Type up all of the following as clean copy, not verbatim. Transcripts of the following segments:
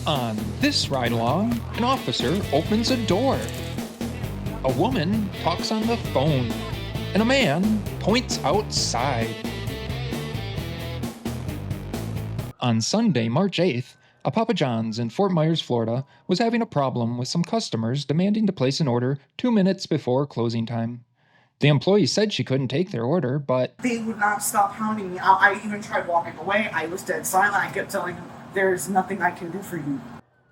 On this ride-along, an officer opens a door. A woman talks on the phone, and a man points outside. On Sunday, March 8th, a Papa John's in Fort Myers, Florida, was having a problem with some customers demanding to place an order 2 minutes before closing time. The employee said she couldn't take their order, but they would not stop hounding me. I even tried walking away. I was dead silent. I kept telling them, there's nothing I can do for you.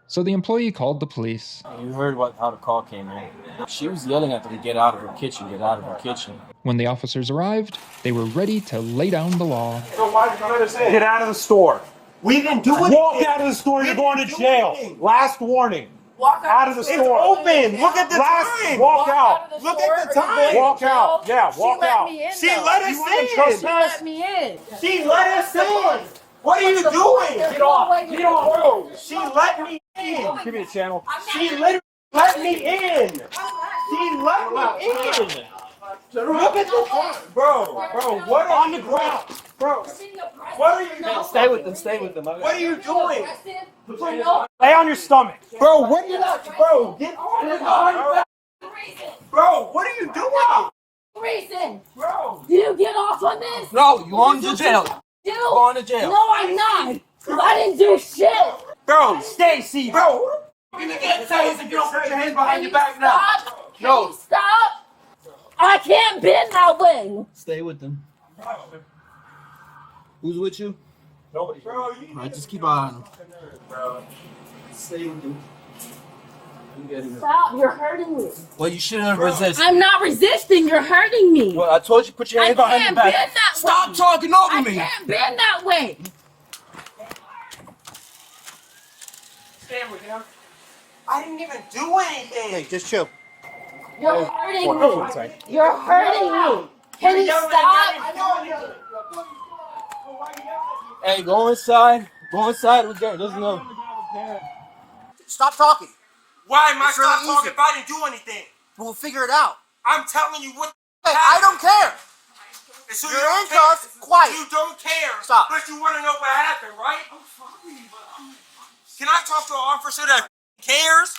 So the employee called the police. You heard how the call came in. She was yelling at them to get out of her kitchen, get out of her kitchen. When the officers arrived, they were ready to lay down the law. So why did you understand? Get out of the store. We didn't do anything. Walk out of the store, you're going to jail. Last warning. Walk out of the store. It's open. Look at the time. Walk out. Look at the time. Walk out. Yeah, walk out. She let us in. She let me in. She let us in. What are you doing? Get off. Get off. Bro, she let me in. Give me the channel. She literally let me in. She let me in. Look at the time. Bro, what are On the ground. Bro, what are you doing? Stay with them, stay with them. What are you doing? Lay on your stomach. Bro, what are you not? Bro, get on. Bro, what are you doing? Reason. Bro. You get off on this? No, you going to jail. You? Going to jail. No, I'm not. Because I didn't do shit. Bro, Stacy. bro. You're gonna get tased if you don't put your hands behind your back now. Stop. Can you stop? I can't bend that way. Stay with them. Who's with you? Nobody. Bro, All right, just keep on them. Bro. Stay with them. Stop. You're hurting me. Well, you shouldn't have resisted. I'm not resisting. You're hurting me. Well, I told you put your I hands behind your can't back. bend that Stop way. talking over I me. can't bend that way. Stand with him. I didn't even do anything. Hey, just chill. You're hurting me. You're hurting me. Can you stop? Hey, go inside. Go inside. We're there. Doesn't know. Stop talking. Why am I It's really stop talking easy. if I didn't do anything? We'll figure it out. I'm telling you what. Hey, I don't care. So You're you don't handcuffed. care. Quiet. You don't care. Stop. But you want to know what happened, right? I'm sorry, but can I talk to an officer that cares?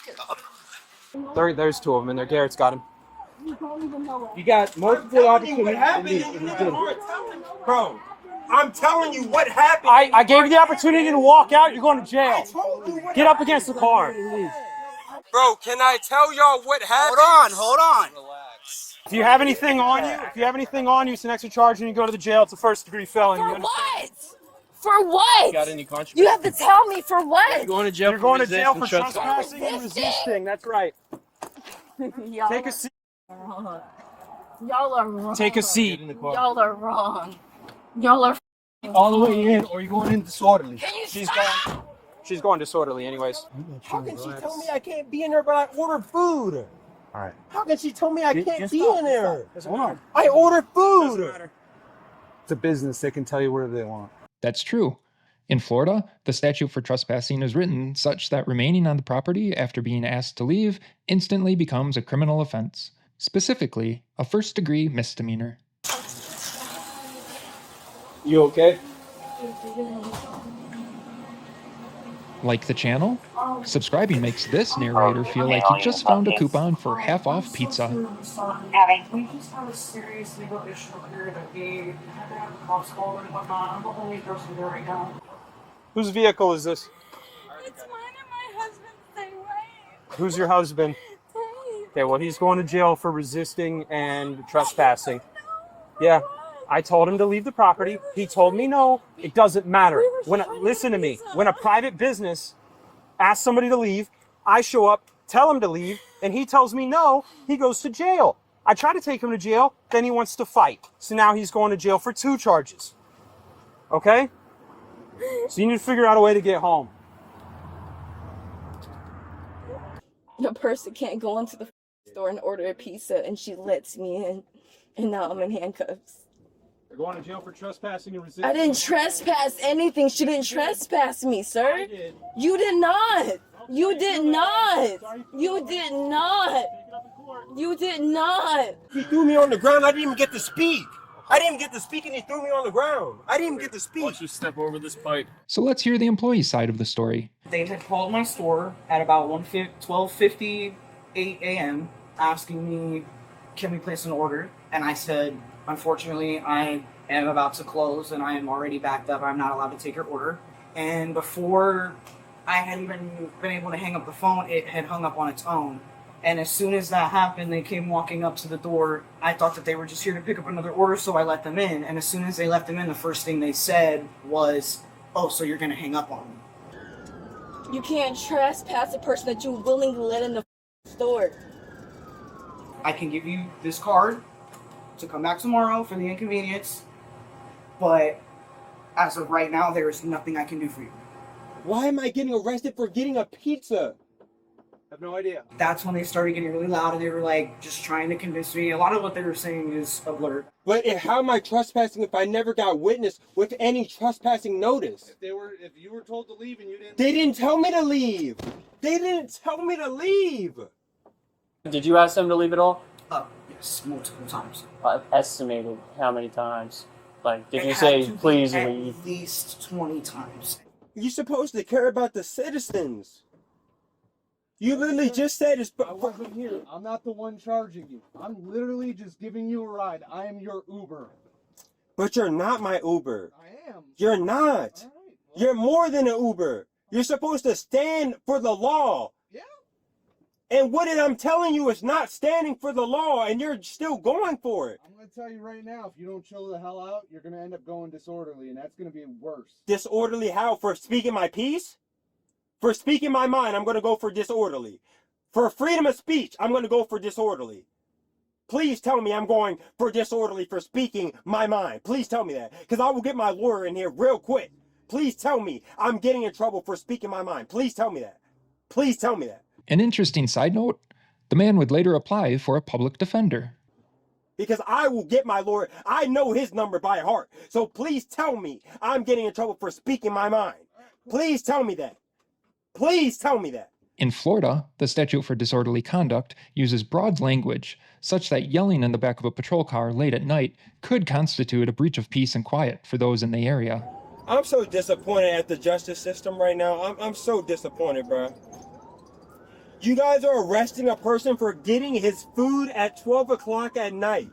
There's two of them in there. Garrett's got him. You don't even know what. You got multiple opportunities. What happened? Bro, I'm telling you what happened. I gave you the opportunity to walk out. You're going to jail. I told you what Get up against the car. Bro, can I tell y'all what happened? Hold on. If you have anything on you, it's an extra charge and you go to the jail. It's a first-degree felony. For what? For what? Got any contraband? You have to tell me for what? You're going to jail. You're going to jail for resisting trespassing and resisting. That's right. Take a seat. Y'all are wrong. Take a seat. Y'all are wrong. Y'all are. All the way in, or you're going in disorderly. Can you She's stop? She's going disorderly anyways. How can she tell me I can't be in there but I ordered food? All right. How can she tell me I can't Just be stop, in there? Hold on. I ordered food. It's a business. They can tell you whatever they want. That's true. In Florida, the statute for trespassing is written such that remaining on the property after being asked to leave instantly becomes a criminal offense, specifically a first-degree misdemeanor. You okay? Like the channel? Subscribing makes this narrator feel like he just found a coupon for half-off pizza. We just have a serious legal issue here that we had to have the cops called and whatnot. I'm the only person there right now. Whose vehicle is this? It's mine and my husband's same way. Who's your husband? Okay, well, he's going to jail for resisting and trespassing. Yeah, I told him to leave the property. He told me no. It doesn't matter. Listen to me. When a private business asks somebody to leave, I show up, tell him to leave, and he tells me no, he goes to jail. I try to take him to jail, then he wants to fight. So now he's going to jail for 2 charges. Okay? So you need to figure out a way to get home. The person can't go into the store and order a pizza, and she lets me in, and now I'm in handcuffs. You're going to jail for trespassing and resisting. I didn't trespass anything. She didn't trespass me, sir. I did. You did not. You did not. You did not. You did not. He threw me on the ground. I didn't even get to speak. I didn't even get to speak and he threw me on the ground. I didn't even get to speak. Why don't you step over this pipe? So let's hear the employee side of the story. They had called my store at about 12:58 a.m. asking me, can we place an order? And I said, unfortunately, I am about to close and I am already backed up. I'm not allowed to take your order. And before I had even been able to hang up the phone, it had hung up on its own. And as soon as that happened, they came walking up to the door. I thought that they were just here to pick up another order, so I let them in. And as soon as they let them in, the first thing they said was, oh, so you're going to hang up on me. You can't trespass a person that you willingly let in the store. I can give you this card to come back tomorrow for the inconvenience, but as of right now, there is nothing I can do for you. Why am I getting arrested for getting a pizza? I have no idea. That's when they started getting really loud and they were like just trying to convince me. A lot of what they were saying is a blur. But how am I trespassing if I never got witness with any trespassing notice? If you were told to leave and you didn't. They didn't tell me to leave. They didn't tell me to leave. Did you ask them to leave at all? Yes, multiple times. Estimated how many times? Like, did It you had say to be please at leave? least 20 times. You're supposed to care about the citizens. You literally just said it's. I wasn't here. I'm not the one charging you. I'm literally just giving you a ride. I am your Uber. But you're not my Uber. I am. You're not. All right. Well, You're more than an Uber. You're supposed to stand for the law. yeah. And what I'm telling you is not standing for the law, and you're still going for it. I'm going to tell you right now, if you don't chill the hell out, you're going to end up going disorderly, and that's going to be worse. Disorderly how? For speaking my piece? For speaking my mind, I'm going to go for disorderly. For freedom of speech, I'm going to go for disorderly. Please tell me I'm going for disorderly for speaking my mind. Please tell me that, because I will get my lawyer in here real quick. Please tell me I'm getting in trouble for speaking my mind. Please tell me that. Please tell me that. An interesting side note, the man would later apply for a public defender. Because I will get my lawyer. I know his number by heart. So please tell me I'm getting in trouble for speaking my mind. Please tell me that. Please tell me that. In Florida, the statute for disorderly conduct uses broad language, such that yelling in the back of a patrol car late at night could constitute a breach of peace and quiet for those in the area. I'm so disappointed at the justice system right now. I'm so disappointed, bro. You guys are arresting a person for getting his food at 12 o'clock at night.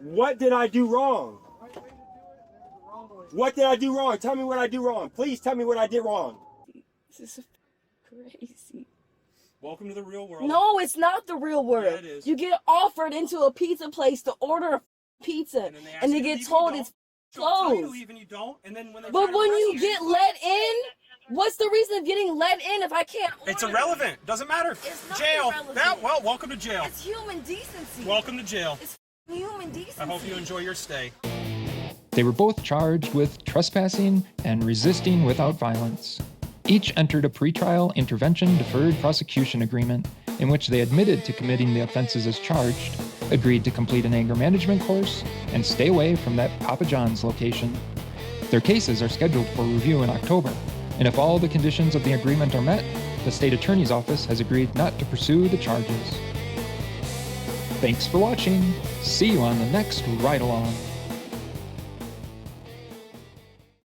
What did I do wrong? What did I do wrong? Tell me what I do wrong. Please tell me what I did wrong. This is crazy. Welcome to the real world. No, it's not the real world. Yeah, it is. You get offered into a pizza place to order a pizza, and they get told it's closed. You don't, and then when But when you get let in, what's the reason of getting let in if I can't order? It's irrelevant. Doesn't matter. It's not Jail. irrelevant. Yeah, well, welcome to jail. It's human decency. Welcome to jail. It's human decency. I hope you enjoy your stay. They were both charged with trespassing and resisting without violence. Each entered a pretrial intervention deferred prosecution agreement in which they admitted to committing the offenses as charged, agreed to complete an anger management course, and stay away from that Papa John's location. Their cases are scheduled for review in October, and if all the conditions of the agreement are met, the state attorney's office has agreed not to pursue the charges. Thanks for watching. See you on the next ride along.